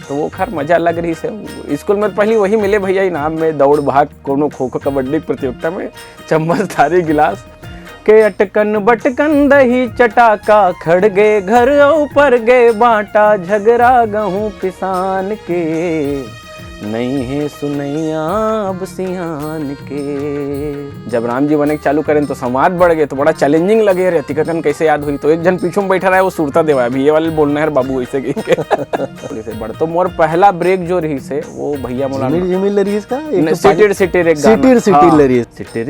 तो वो खैर मजा अलग रही से। स्कूल में पहली वही मिले भैया इनाम में, दौड़ भाग कोनो खो खो कबड्डी प्रतियोगिता में चम्मच थारी गिलास के अटकन बटकन दही चटाका खड़गे घर ऊपर गे बाटा झगड़ा गहूँ पिसान के नहीं है सुनैया अब सियान के। जब राम जी बने चालू करें तो संवाद बढ़ गए तो बड़ा चैलेंजिंग लगे रहती ककन कैसे याद हुई। तो एक जन पीछे में बैठा रहा है वो सुरता देवा भी ये वाले बोलना है बाबू ऐसे के बढ़। तो मोर पहला ब्रेक जो रही से वो भैया सिटिर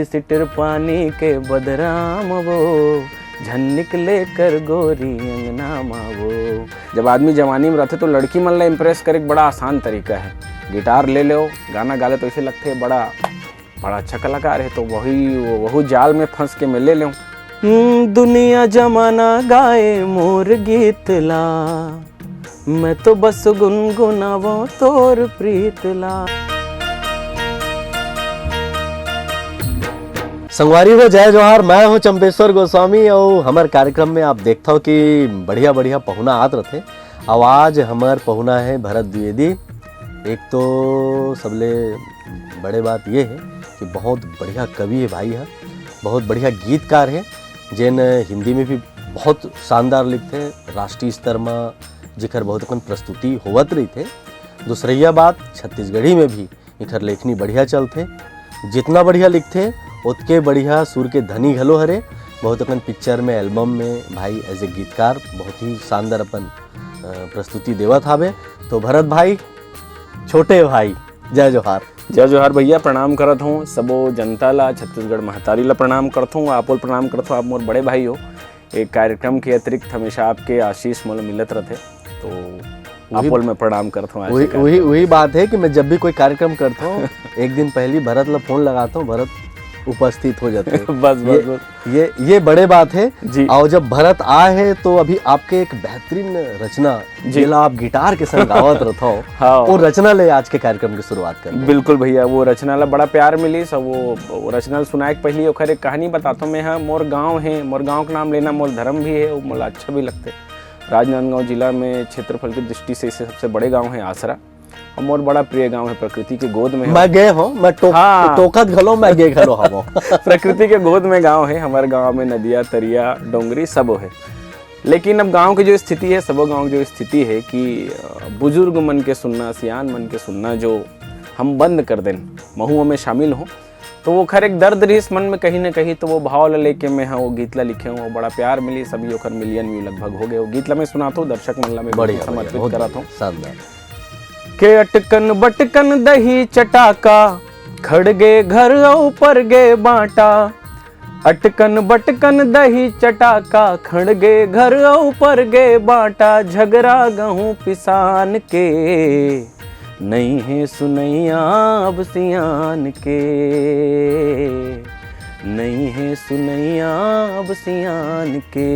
सिटिर पानी के बदराम वो झन निकले कर गोरी अंगना मावो। जब आदमी जवानी में रहते तो लड़की मन ला इम्प्रेस करे बड़ा आसान तरीका है, गिटार ले लो गाना गा ले तो ऐसे लगते है बड़ा अच्छा कलाकार है। तो वही जाल में फंस के मैं ले लूँ। दुनिया जमाना गाए मोर गीत ला मैं तो बस गुनगुनावो तोर प्रीत ला। संगवारी हो जय जोहार, मैं हूँ चंपेश्वर गोस्वामी और हमारे कार्यक्रम में आप देखता हो कि बढ़िया बढ़िया पहुना आत रहते। आवाज हमार पहुना है भरत द्विवेदी। एक तो सबले बड़े बात ये है कि बहुत बढ़िया कवि है भाई है, बहुत बढ़िया गीतकार है जिन हिंदी में भी बहुत शानदार लिखते हैं, राष्ट्रीय स्तर में जिकर बहुत अपन प्रस्तुति होवत रही थे। दूसरिया बात छत्तीसगढ़ी में भी इखर लेखनी बढ़िया चलते, जितना बढ़िया लिखते उतके बढ़िया सुर के धनी घलो हरे। बहुत अपन पिक्चर में एल्बम में भाई एज ए गीतकार बहुत ही शानदार अपन प्रस्तुति देवत हावे। तो भरत भाई छोटे भाई जय जोहार। जय जोहार भैया, प्रणाम करत हूँ सबो जनता ला, छत्तीसगढ़ महतारी ला प्रणाम करता हूँ, आपो प्रणाम करता हूँ। आप मोर बड़े भाई हो। एक कार्यक्रम के अतिरिक्त हमेशा आपके आशीष मोल मिलत रहते तो आपो में प्रणाम करता हूँ। वही बात है कि मैं जब भी कोई कार्यक्रम करता हूँ एक दिन पहले भरत ला फोन लगाता हूँ, भरत उपस्थित हो जाते हैं। बस ये बड़े बात है जी। और जब भरत आए हैं तो अभी आपके एक बेहतरीन रचना जिला आप गिटार के संग गावत रहता हो हाँ। वो रचना ले आज के कार्यक्रम की शुरुआत कर। बिल्कुल भैया, वो रचना ला बड़ा प्यार मिली सब। वो रचना सुनाए के पहले ओखर एक कहानी बताता हूँ मैं। हाँ, मोर गाँव है, मोर गाँव का नाम लेना मोर धर्म भी है, वो मोला अच्छा भी लगते। राजनांदगांव जिला में क्षेत्रफल की दृष्टि से सबसे बड़े गाँव है आसरा, और मोर बड़ा प्रिय गांव है, प्रकृति के गोद में है। मैं गए हूँ, मैं टोकत घलो मैं गए घलो हम। प्रकृति के गोद में गांव है हमारे गांव में, नदिया तरिया डोंगरी सब है। लेकिन अब गांव की जो स्थिति है, सब गांव की जो स्थिति है कि बुजुर्ग मन के सुनना, सियान मन के सुनना जो हम बंद कर दें, महुओं में शामिल हो, तो वो खैर एक दर्द रही इस मन में कहीं ना कहीं। तो वो भाव ला लेके मैं वो गीत ला लिखे हूँ, बड़ा प्यार मिली सभी। ओखर मिलियन व्यू लगभग हो गए। वो गीत ला मैं सुनाता हूँ, दर्शक मन ला में बढ़िया समर्पित कराता हूँ। के अटकन बटकन दही चटाका खड़गे घर ऊपर गे बाटा, अटकन बटकन दही चटाका खड़गे घर ऊपर गे बाटा, झगड़ा गहूँ पिसान के नहीं है सुनैया अब सियान के नहीं है सुनैया अब सियान के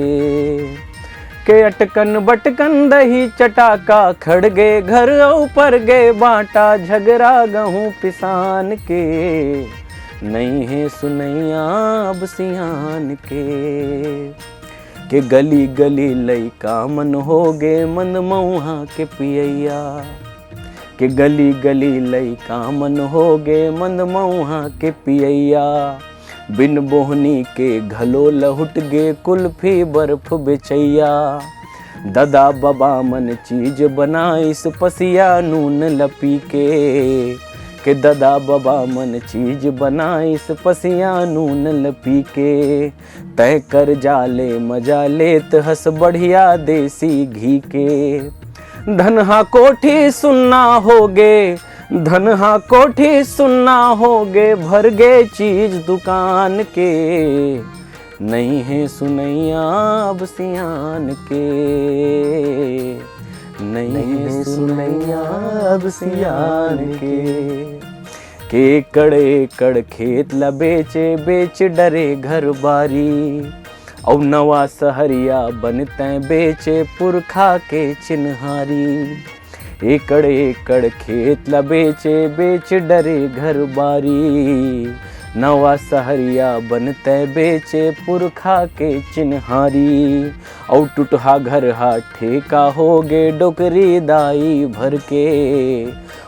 अटकन बटकन दही चटाका खड़गे घर ऊपर गे बाटा, झगड़ा गहूँ पिसान के नहीं है सुनैया अब सियान के गली गली लइका मन हो गे मन मऊहा के पियैया, के गली गली लइका मन हो गे मन मऊहा के पियैया, बिन बोहनी के घलो लहुट गे कुल्फी बर्फ बेचैया, दादा बाबा मन चीज बनाइस पसिया नून लपी के दादा बाबा मन चीज बनाइस पसिया नून लपी के, तय कर जाले मजा लेत हस बढ़िया देसी घी के, धनहा कोठी सुनना होगे धनहा कोठी सुनना होगे भर गे चीज दुकान के नहीं है सुनैया अब सियान के नहीं है सुनैया अब सियान के कड़े कड़ खेत ला बेचे बेच डरे घर बारी, और नवा सहरिया बनते बेचे पुरखा के चिन्हारी, एकड़ एकड़ खेत ला बेचे बेच डरे घर बारी, नवा सहरिया बनते बेचे पुरखा के चिन्हारी, और टूटहा घर हा ठेका होगे डोकरी दाई भर के,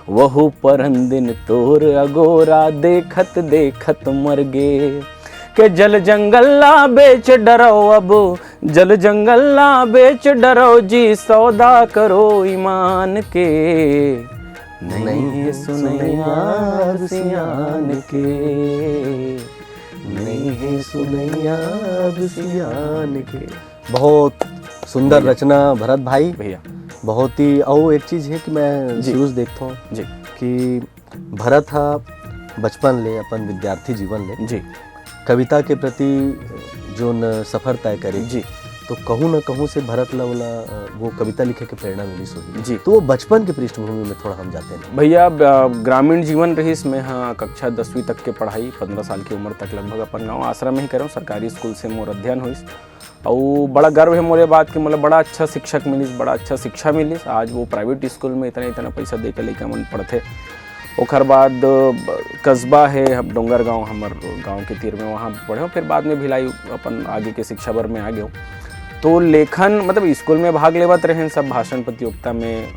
वहु परन दिन तोर अगोरा देखत देखत मर गे, के जल जंगल ला बेच डरो अब, जल जंगल ला बेच डरो जी सौदा करो ईमान के, नहीं सुनैया रुसियान के, नहीं सुनैया रुसियान के। बहुत सुंदर रचना भरत भाई भैया। बहुत ही। और एक चीज है कि मैं शुरू से देखता हूँ जी कि भरत हा बचपन ले अपन विद्यार्थी जीवन ले जी कविता के प्रति जो न सफर तय करे जी, तो कहूँ न कहूँ से भरत ला वो कविता लिखे के प्रेरणा मिली सोही जी। तो वो बचपन के पृष्ठभूमि में थोड़ा हम जाते हैं भैया। ग्रामीण जीवन रहीस में, हाँ कक्षा 10वीं तक के पढ़ाई 15 साल की उम्र तक लगभग अपन गाँव आश्रम में ही करूँ। सरकारी स्कूल से मोर अध्ययन हुई, और बड़ा गर्व है मोरे बात कि मतलब बड़ा अच्छा शिक्षक मिलिस, बड़ा अच्छा शिक्षा मिलिस। आज वो प्राइवेट स्कूल में इतना इतना पैसा दे के लइका मन पढ़ते। ओकर बाद कस्बा है अब डोंगर गांव, हमार गांव के तीर में, वहाँ पढ़े। फिर बाद में भिलाई अपन आगे के शिक्षा भर में आ गए। तो लेखन मतलब स्कूल में भाग लेवत रहे सब, भाषण प्रतियोगिता में,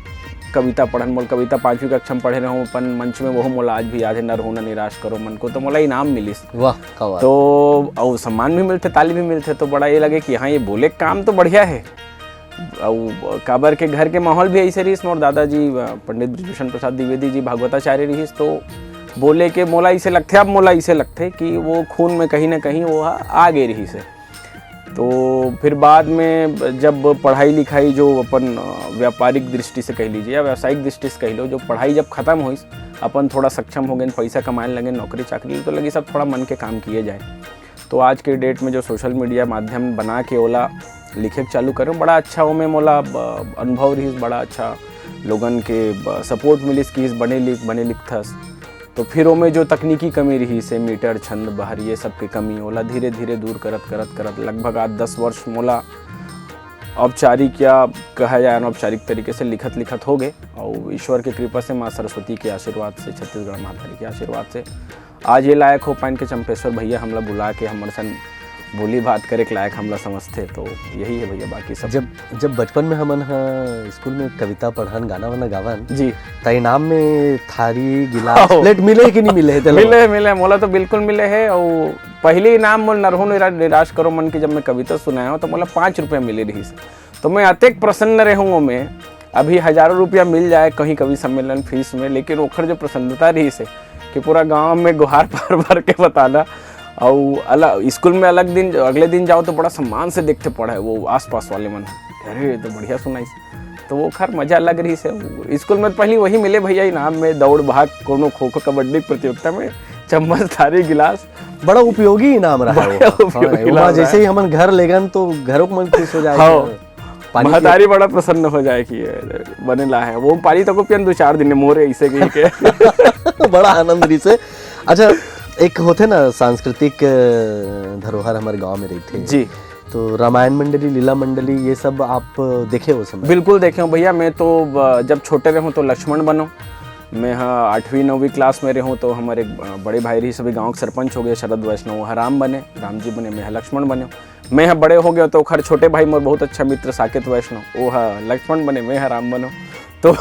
कविता पढ़न। मोल कविता 5वीं कक्षा में पढ़े रहूँ अपन मंच में, वो मोला आज भी याद है, न रोना निराश करो मन को। तो मोला इनाम मिलिस। वाह क्या बात। तो और सम्मान भी मिलते, ताली भी मिलते। तो बड़ा ये लगे कि हाँ ये बोले काम तो बढ़िया है। और काबर के घर के माहौल भी ऐसे रहीस। मोर दादाजी पंडित ब्रजभूषण प्रसाद द्विवेदी जी भागवताचार्य रहीस। तो बोले के मोला इसे लगते, अब मोला इसे लगते कि वो खून में कहीं ना कहीं वो आ गए रही से। तो फिर बाद में जब पढ़ाई लिखाई जो अपन व्यापारिक दृष्टि से कह लीजिए या व्यावसायिक दृष्टि से कह लो, जो पढ़ाई जब खत्म हुई, अपन थोड़ा सक्षम हो गए, पैसा कमाने लगे, नौकरी चाकरी, तो लगी सब थोड़ा मन के काम किए जाए। तो आज के डेट में जो सोशल मीडिया माध्यम बना के ओला लिखे चालू करूँ, बड़ा अच्छा वो में मोला अनुभव रही, बड़ा अच्छा लोगन के सपोर्ट मिलिस कि बने लिखथस। तो फिर में जो तकनीकी कमी रही से मीटर छंद बहर ये सब की कमी ओला धीरे धीरे दूर करत लगभग आज 10 वर्ष मोला औपचारिक या कहा जाए अनौपचारिक तरीके से लिखत हो गए। और ईश्वर की कृपा से, माँ सरस्वती के आशीर्वाद से, छत्तीसगढ़ महातारी के आशीर्वाद से आज ये लायक हो पाइन के चंपेश्वर भैया हमला बुला के हमारे सन बोली बात करे के लायक हमला समझते। तो यही है भैया, बाकी सब जब बचपन में हमन स्कूल में कविता पढ़न, गाना वाना गावन जी, त इनाम में थारी गिलास प्लेट मिले कि नहीं मिले? मिले मोला तो बिल्कुल मिले है। और पहले इनाम मोल नरहु निराश करो मन की, जब मैं कविता सुनाया हूँ तो मोला 5 रुपये मिले रही। तो मैं अतेक प्रसन्न रहूँ में, अभी हजारों रुपया मिल जाए कहीं कवि सम्मेलन फीस में, लेकिन ओखर जो प्रसन्नता रही से कि पूरा गाँव में गुहार भर के बताना। और अलग स्कूल में अगले दिन जाओ तो बड़ा सम्मान से देखते पढ़े वो आसपास वाले मन, अरे तो बढ़िया सुनाई। तो वो खैर मजा लग रही से। स्कूल में पहले वही मिले भैया इनाम में, दौड़ भाग, कोनो खो खो कबड्डी प्रतियोगिता में चम्मच थारी गिलास, बड़ा उपयोगी इनाम रहा। जैसे ही हमन घर ले गन तो घरों को मन खुश हो जाए, महतारी बड़ा प्रसन्न हो जाए कि बने ला है। वो पानी तक पियन 2-4 दिन मोरे ऐसे के बड़ा आनंद रही से। अच्छा, एक होते ना सांस्कृतिक धरोहर हमारे गांव में रही थे जी, तो रामायण मंडली, लीला मंडली, ये सब आप देखे हो समय? बिल्कुल देखे हो भैया। मैं तो जब छोटे रहूँ तो लक्ष्मण बनो। मैं 8वीं-9वीं क्लास में रहूँ तो हमारे बड़े भाई रही सभी गांव के सरपंच हो गए, शरद वैष्णव, वह राम बने, राम जी बने, मैं लक्ष्मण बने। मैं बड़े हो गया तो खैर छोटे भाई मोर बहुत अच्छा मित्र साकेत वैष्णव, वो लक्ष्मण बने, मैं राम बनो। तो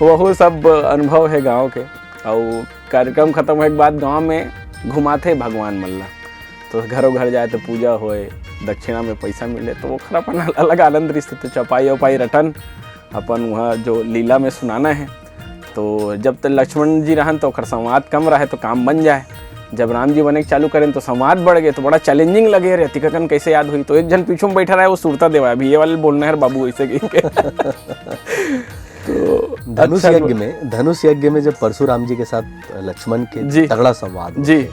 वह सब अनुभव है गाँव के। और कार्यक्रम खत्म होने के बाद गांव में घुमाते भगवान मल्ला, तो घरों घर जाए तो पूजा होए, दक्षिणा में पैसा मिले, तो वो खरा अपन अलग आनंद रिश्ते। तो चौपाई वपाई रटन अपन वहाँ जो लीला में सुनाना है। तो जब तक लक्ष्मण जी रहन तो खर संवाद कम रहे तो काम बन जाए। जब राम जी बने चालू करें तो संवाद बढ़ गए, तो बड़ा चैलेंजिंग लगे। रहती ककन कैसे याद हुई, तो एक जन पीछू में बैठा रहा है, वो सुरता देवा अभी ये वाले बोलना है बाबू ऐसे तो धनुष यज्ञ में जब परशुराम जी के साथ लक्ष्मण के तगड़ा संवाद जी,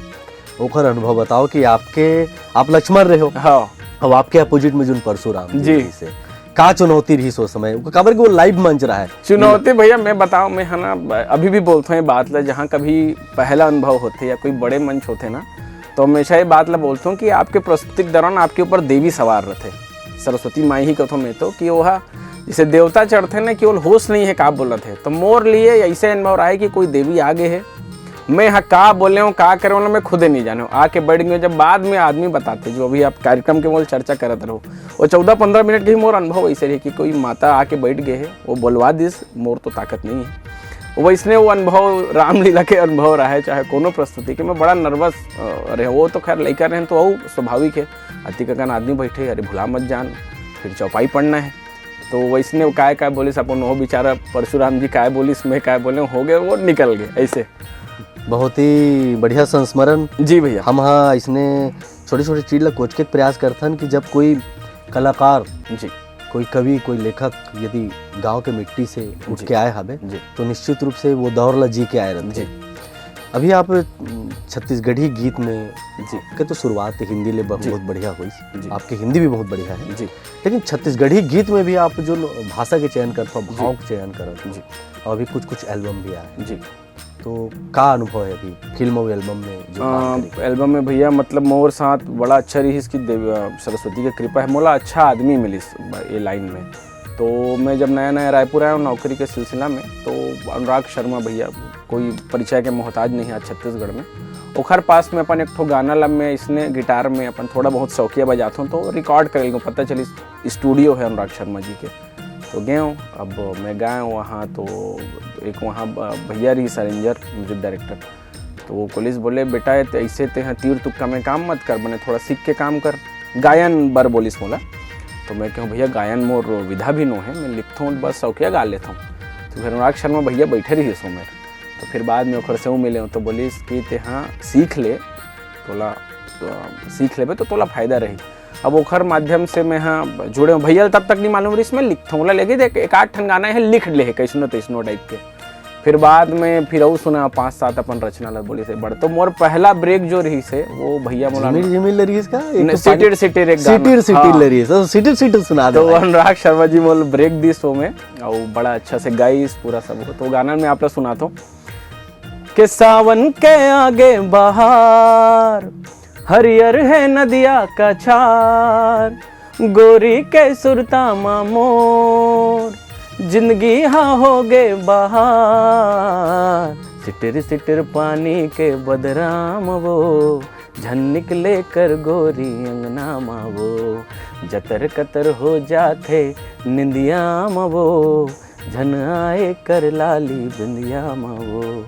ओखर अनुभव बताओ कि आप लक्ष्मण रहे हो, हाँ, अब आपके अपोजिट में जो परशुराम जी से का चुनौती रही सो समय, खबर कि वो लाइव मंच रहा है चुनौती। भैया मैं बताऊं, मैं है ना अभी भी बोलता हूँ बात ला, जहाँ कभी पहला अनुभव होते या कोई बड़े मंच होते ना, तो हमेशा ये बात ला बोलता हूँ कि आपके प्रस्तुति के दौरान आपके ऊपर देवी सवार रहते, सरस्वती माई ही कथो में, तो कि वह जैसे देवता चढ़ते ना, केवल होश नहीं है का बोलत है। तो मोर लिए ऐसे अनुभव रहा है कि कोई देवी आगे है, मैं यहाँ का बोले हूँ का करे वाला मैं खुद ही नहीं जाने हूँ। आके बैठ गए, जब बाद में आदमी बताते जो अभी आप कार्यक्रम के मोल चर्चा करत रहो, वो 14-15 मिनट के ही मोर अनुभव ऐसे रहे कि कोई माता आके बैठ गए है, वो बोलवा दिस, मोर तो ताकत नहीं है वैसने वो अनुभव रामलीला के अनुभव रहा है, चाहे कोनो प्रस्तुति के। मैं बड़ा नर्वस रहे, वो तो खैर लड़का रहे तो वो स्वाभाविक है, अति कगन आदमी बैठे, अरे भुला मत जान, फिर चौपाई पढ़ना है, तो वैसने वो काय बोलिस अपन, वो बेचारा परशुराम जी काय बोलिस, मैं काय बोले, हो गए वो निकल गए ऐसे। बहुत ही बढ़िया संस्मरण जी भैया। हम हाँ इसने छोटी छोटी चीज ला कोच के प्रयास करथन कि जब कोई कलाकार जी, कोई कवि, कोई लेखक यदि गांव के मिट्टी से उठ के आए हवे जी, तो निश्चित रूप से वो दौर ला जी के आए रहते। अभी आप छत्तीसगढ़ी गीत में जी के तो शुरुआत हिंदी ले बहुत बढ़िया हुई, आपकी हिंदी भी बहुत बढ़िया है जी, लेकिन छत्तीसगढ़ी गीत में भी आप जो भाषा के चयन करते हो, भाव के चयन करते जी, और अभी कुछ एल्बम भी आए जी, तो का अनुभव है अभी फिल्म और एल्बम में जो काम करी? एल्बम में भैया मतलब मोर साथ बड़ा अच्छा रही, इसकी सरस्वती की कृपा है, मोला अच्छा आदमी मिली ये लाइन में। तो मैं जब नया नया रायपुर आया हूँ नौकरी के सिलसिला में, तो अनुराग शर्मा भैया कोई परिचय के मोहताज नहीं है छत्तीसगढ़ में, ओखर पास में अपन एक ठो गाना लब में इसने गिटार में अपन थोड़ा बहुत शौकिया बजाता हूँ, तो रिकॉर्ड कर गए, पता चली स्टूडियो है अनुराग शर्मा जी के, तो गए हूँ। अब मैं गया हूँ वहाँ, तो एक वहाँ भैया रही सरेंजर म्यूजिक डायरेक्टर, तो वो पुलिस बोले बेटा ऐसे ते हैं तीर तुक्का में काम मत कर, बने थोड़ा सीख के काम कर, गायन बर बोलिस मोला। तो मैं कहूँ भैया गायन मोर विधा भी नो है, मैं लिखता हूँ बस शौकिया गा लेता हूँ। तो फिर अनुराग शर्मा भैया बैठे रही सो मेरे, तो फिर बाद में ओखर से वो मिले तो बोलिस कि ते हाँ सीख ले, तोला सीख लेबे तो तोला फायदा रही। अब ओखर माध्यम से मैं हाँ जुड़े हूँ, भैया तब तक नहीं मालूम रही इसमें लिखता हूँ, लगे देख एक आठ ठन गाना है लिख ले कैसनो तैसनो टाइप के। फिर बाद में फिर वो सुना 5-7 अपन रचना ला बोली से बड़, तो मोर पहला ब्रेक जो रही से वो भैया मोला जिमिल लरीस का सिटिर सिटिर एक सिटिर सिटिर लरीस, तो सिटिर सिटिर सुना दो। तो अनुराग शर्मा जी मोल ब्रेक दी सो में, और बड़ा अच्छा से गाइस पूरा सब। तो गाना में आप लोग सुनाता हूँ कि सावन के आगे बहार, हरियर है नदिया का छार, गोरी के सुरता मामोर, जिंदगी हाँ हो गए बहार, सिटर सिटर पानी के बदराम वो, झन निकले कर गोरी अंगना मावो, जतर कतर हो जाते निंदिया मावो, झन आए कर लाली बिंदिया मावो,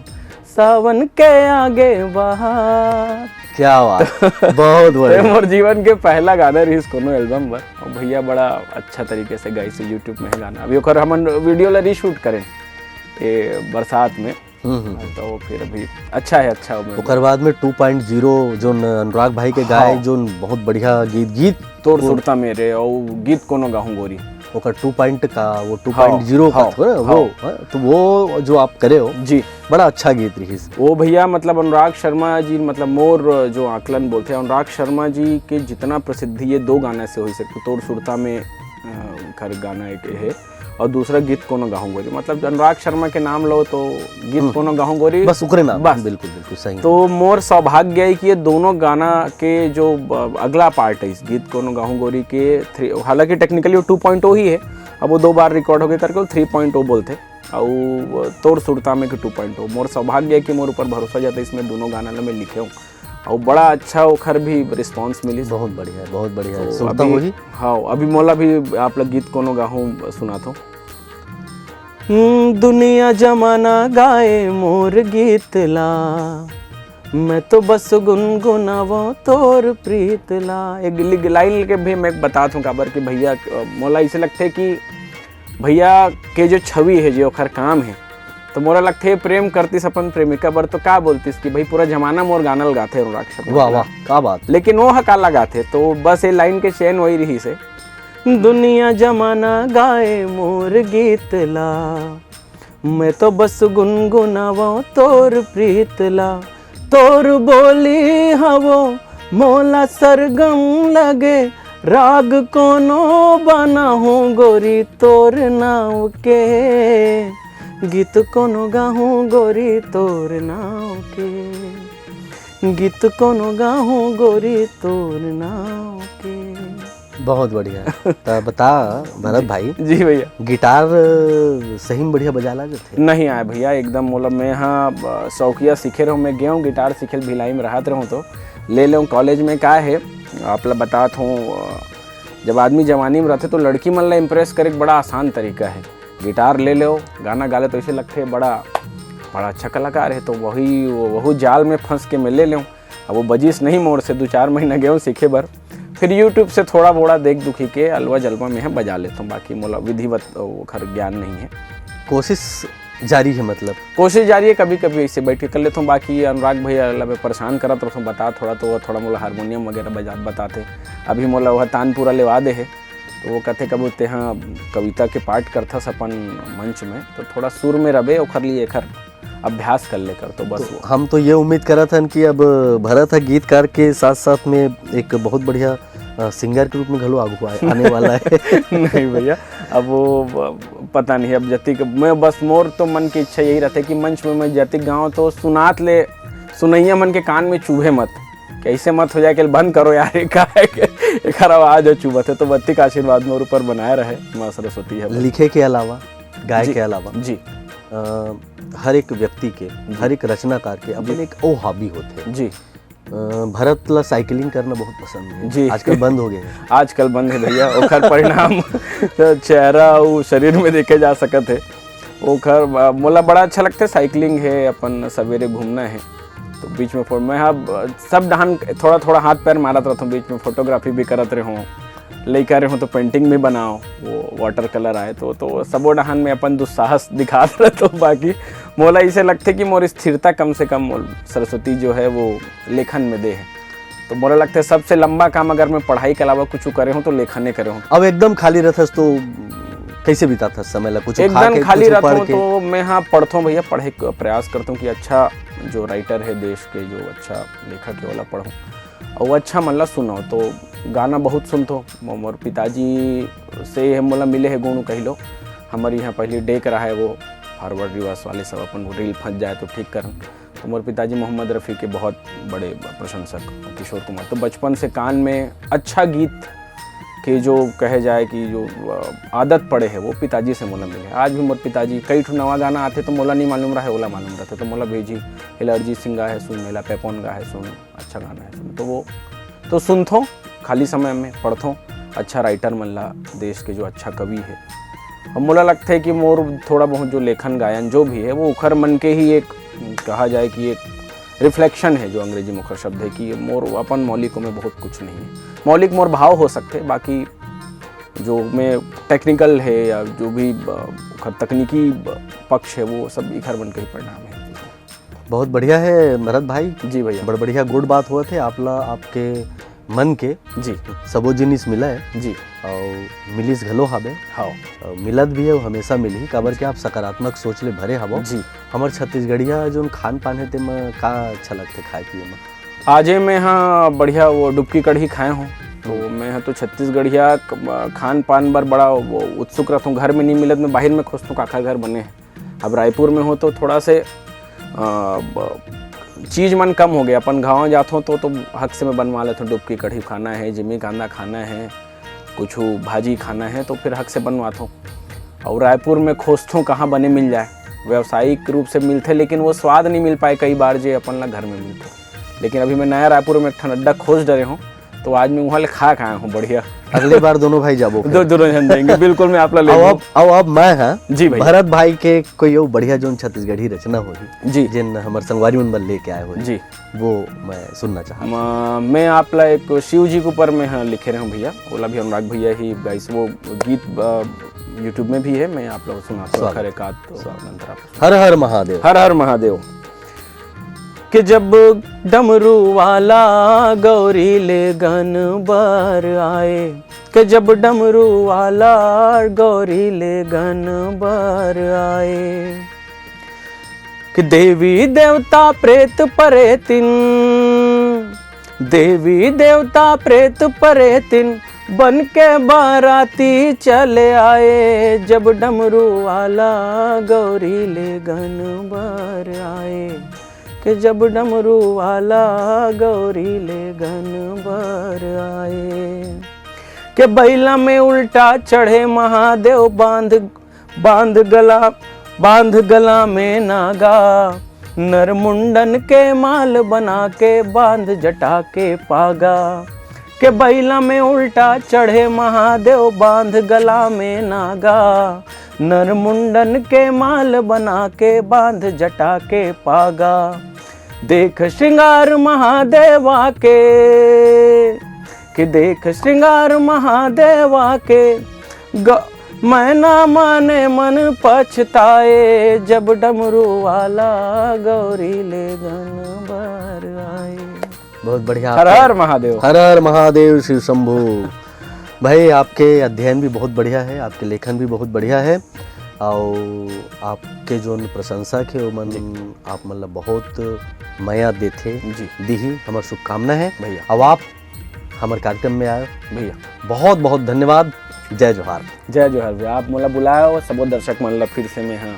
सावन के आगे बहार। क्या बात, बहुत बढ़िया। मोर जीवन के पहला गाना रही कोनो एल्बम पर, और भैया बड़ा अच्छा तरीके से गाई से यूट्यूब में गाना। अभी ओकर हमन वीडियो ला रीशूट करें ये बरसात में, तो फिर अभी अच्छा है। अच्छा ओकर बाद में 2.0 जो अनुराग भाई के गाए, जो बहुत बढ़िया गीत तोड़ सुरता मेरे, और गीत कोनो गाहूं गोरी, ओकर 2 का वो 2.0 का वो, तो वो जो आप करे हो जी, बड़ा अच्छा गीत रही वो भैया। मतलब अनुराग शर्मा जी, मतलब मोर जो आकलन बोलते हैं, अनुराग शर्मा जी के जितना प्रसिद्धि ये 2 गाना से हो सकते, तोड़ सुरता में घर गाना एक है, और दूसरा गीत कोनो गाहूं गोरी। मतलब अनुराग शर्मा के नाम लो तो गीत कोनो गाहूं गोरी, बस उकरे नाम, बस बिल्कुल बिल्कुल सही। तो मोर सौभाग्य है कि ये दोनों गाना के जो अगला पार्ट है इस गीत कोनो गाहूं गोरी के, हालांकि टेक्निकली 2.0 ही है, अब वो 2 बार रिकॉर्ड हो गए करके 3.0 बोलते, और तोड़ सुरता में के 2.0। मोर सौभाग्य है कि मोर ऊपर भरोसा जाता है, इसमें दोनों गाना में लिखे हूँ, और बड़ा अच्छा ओखर भी रिस्पांस मिली। बहुत बढ़िया, बहुत बढ़िया। तो अभी हाँ, अभी मोला भी आप लोग गीत कोनो गाहूं सुनाता हूँ। दुनिया जमाना गाए मोर गीत ला, मैं तो बस गुनगुनावो तोर प्रीत ला। एक लाइन के भी मैं बताता हूँ काबर कि भैया मोला ऐसे लगते कि भैया के जो छवि है जो ओखर काम है, तो मोरा लगते है प्रेम करतीस अपन प्रेमिका बर, तो का बोलतीस कि भाई पूरा जमाना मोर गाना लगाते अनुराग शर्मा। वाह वाह, का बात। लेकिन वो हका लगाते, तो बस ये लाइन के चैन वही रही से, दुनिया जमाना गाए मोर गीत ला, मैं तो बस गुनगुनावो तोर प्रीत ला, तोर बोली हवो मोला सरगम लगे, राग कोनो बना हूँ गोरी तोर नाव के, गीत कोनो गाहूँ गोरी तोर नाव के, गीत कोनो गाहूँ गोरी तोर नाव के। बहुत बढ़िया। तो बता भरत भाई, जी भैया। गिटार सही में बढ़िया बजाला जो थे? नहीं आए भैया एकदम, मतलब मैं यहाँ शौकिया सीखे रहूँ, मैं गया हूँ गिटार सीखे भिलाई में रहत रहूँ तो ले ले कॉलेज में का है आप ला बतात हूँ। जब आदमी जवानी में रहते तो लड़की मन ला इम्प्रेस करे बड़ा आसान तरीका है, गिटार ले लो गाना गा ले तो ऐसे लगते बड़ा अच्छा कलाकार है। तो वही जाल में फंस के मैं ले लूँ। अब वो बजिस नहीं मोड़ से 2-4 महीना गया हूँ सीखे बर, फिर यूट्यूब से थोड़ा बोड़ा देख दुखी के अलवा जलवा में है बजा लेता हूँ। बाकी मोला विधिवत खर ज्ञान नहीं है। कोशिश जारी है, मतलब कोशिश जारी है, कभी कभी ऐसे बैठ के कर लेता हूँ। बाकी अनुराग भैया अल्लाह में परेशान करा तो बता थोड़ा, तो वो थोड़ा मोला हारमोनियम वगैरह बताते। अभी मोला वह तानपुरा लेवा दे है, तो वो कहते कब होते हाँ कविता के पाठ करता अपन मंच में, तो थोड़ा सुर में रबे और लिए खर अभ्यास कर ले कर तो बस। तो हम तो ये उम्मीद करा था कि अब भरत है गीतकार के साथ साथ में एक बहुत बढ़िया सिंगर के रूप में घलो आगू आने वाला है। नहीं भैया, अब वो पता नहीं। अब जतिक मैं बस मोर तो मन की इच्छा यही रहता है कि मंच में मैं जतिक गाँव तो सुनात ले, सुनैया मन के कान में चूहे मत, कैसे मत हो जाए कि बंद करो यार एक आवाज है चुभत है। तो बत्ती का आशीर्वाद मोर ऊपर बनाए रहे माँ सरस्वती है। लिखे के अलावा, गाय के अलावा जी हर एक व्यक्ति के, हर एक रचनाकार के अपने एक ओ हॉबी होते हैं जी। भरत ला साइकिलिंग करना बहुत पसंद है जी। आजकल बंद हो गए हैं। आजकल बंद है भैया, ओखर परिणाम चेहरा और शरीर में देखे जा सकत है। ओखर मोला बड़ा अच्छा लगता है साइकिलिंग है, अपन सवेरे घूमना है तो बीच में मैं अब सब डहान थोड़ा थोड़ा हाथ पैर मारत रहता हूँ, बीच में फोटोग्राफी भी करत रहे हूँ, लेकर रहे हूँ तो पेंटिंग भी बनाओ, वो वाटर कलर आए तो सबो डहान में अपन दुस्साहस दिखा रहे। तो बाकी मोला इसे लगते कि मोर स्थिरता कम से कम सरस्वती जो है वो लेखन में दे है। तो मोला लगता है सबसे लंबा काम अगर मैं पढ़ाई के अलावा कुछ करे हूँ तो लेखन करे हूँ। अब एकदम खाली रहता तो कैसे बिताता समय ला? कुछ एकदम खाली रहता हूँ तो मैं हाँ पढ़ता हूँ भैया, पढ़े का प्रयास करता हूँ कि अच्छा जो राइटर है देश के, जो अच्छा लेखक है वाला पढ़ूँ और वो अच्छा मतलब सुनो। तो गाना बहुत सुनते हो, मोर पिताजी से हम बोला मिले है गुण कह लो। हमारे यहाँ पहले डेक रहा है वो फॉरवर्ड रिवर्स वाले सब, अपन रील फंस जाए तो ठीक करन। तो मोर पिताजी मोहम्मद रफ़ी के बहुत बड़े प्रशंसक, किशोर कुमार। तो बचपन से कान में अच्छा गीत के जो कहे जाए कि जो आदत पड़े है वो पिताजी से मोला मिले। आज भी मोर पिताजी कई ठो नवा गाना आते तो मोला नहीं मालूम रहा है, ओला मालूम रहता तो मोला भेजी हेला अरिजीत सिंह गा है सुन, मेला पेपॉन गा है सुन, अच्छा गाना है सुन। तो वो तो सुनथो, खाली समय में पढ़थो अच्छा राइटर मल्ला देश के जो अच्छा कवि है। और मोला लगता है कि मोर थोड़ा बहुत जो लेखन गायन जो भी है वो उखर मन के ही एक कहा जाए कि एक रिफ्लेक्शन है, जो अंग्रेजी मुखर शब्द है कि मोर अपन मौलिकों में बहुत कुछ नहीं है। मौलिक मोर भाव हो सकते, बाकी जो में टेक्निकल है या जो भी तकनीकी पक्ष है वो सब इखर बन के ही परिणाम है। बहुत बढ़िया है भरत भाई। जी भैया, बड़ बढ़िया गुड बात हुआ थे आपला, आपके मन के जी सबो जिनिस मिला है जी और मिलिस घलो हबे। हाँ मिलत भी है हमेशा मिली, काबर के आप सकारात्मक सोच ले भरे हबो जी। हमार छत्तीसगढ़िया जो खान पान है ते में का अच्छा लगते खाए पिए में? आजे मैं हाँ बढ़िया वो डुबकी कढ़ी खाए हूँ। तो मैं हाँ तो छत्तीसगढ़िया खान पान पर बड़ा वो उत्सुक रहता हूँ। घर में नहीं मिलत, मैं बाहर में खोजता हूँ काका घर बने हैं। अब रायपुर में हो तो थोड़ा से चीज़ मन कम हो गया, अपन गाँव जाता हूँ तो हक से मैं बनवा लेता हूँ। डुबकी कढ़ी खाना है, जिमी कांदा खाना है, कुछ भाजी खाना है तो फिर हक से बनवाता हूँ। और रायपुर में खोजता हूँ कहाँ बने मिल जाए, व्यावसायिक रूप से मिलते लेकिन वो स्वाद नहीं मिल पाए कई बार जो अपन ला घर में मिलते। लेकिन अभी मैं नया रायपुर में एक अड्डा खोज डरे हूँ तो आज मैं वहाँ खा खाया हूँ बढ़िया। अगली बार दोनों भाई जाबो दोनों जन जाएंगे बिल्कुल, मैं आप ले अब मैं हाँ जी भाई। भरत भाई के कोई वो बढ़िया जो छत्तीसगढ़ी रचना होगी जी जिन हमारे संगवारी मन बन लेके आए हो जी, वो मैं सुनना चाहता। मैं आप ला एक शिव जी के ऊपर में हाँ लिखे रहे हूँ भैया, ओला भी अनुराग भैया ही गाइस, वो गीत यूट्यूब में भी है, मैं आप लोग सुनाता हूँ। हर हर महादेव, हर हर महादेव। कि जब डमरू वाला गौरी ले गन बर आए, कि जब डमरू वाला गौरी ले गन बर आए, कि देवी देवता प्रेत परेतिन, देवी देवता प्रेत परेतिन बन के बाराती चले आए। जब डमरू वाला गौरी ले गन बर आए, कि जब डमरू वाला गौरी ले गन बर आए। के बैला में उल्टा चढ़े महादेव बांध गला में नागा, नर मुंडन के माल बना के बांध जटा के पागा। के बैला में उल्टा चढ़े महादेव बांध गला में नागा, नर मुंडन के माल बना के बांध जटा के पागा। देख श्रृंगार महादेवा के देख श्रृंगार महादेवा के मैं ना माने मन पछताए, जब डमरू वाला गौरी ले गन बार आए। बहुत बढ़िया। हर हर महादेव। हर हर महादेव शिव शंभू। भाई आपके अध्ययन भी बहुत बढ़िया है, आपके लेखन भी बहुत बढ़िया है और आपके जो प्रशंसक है वो मन आप मतलब बहुत माया देते जी दी ही हमारी शुभकामना है भैया। अब आप हमारे कार्यक्रम में आए भैया, बहुत बहुत धन्यवाद। जय जोहार। जय जोहार भैया। आप मतलब बुलाया हो सबो दर्शक मन फिर से मैं हाँ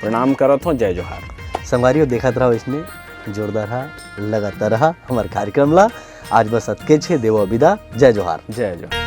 प्रणाम करत हूँ। जय जोहार। संगवारियों देखत रहो इसने जोरदार रहा लगातार रहा हमारे कार्यक्रम ला। आज बस अतके छे देवो विदा। जय जोहार। जय जोहार।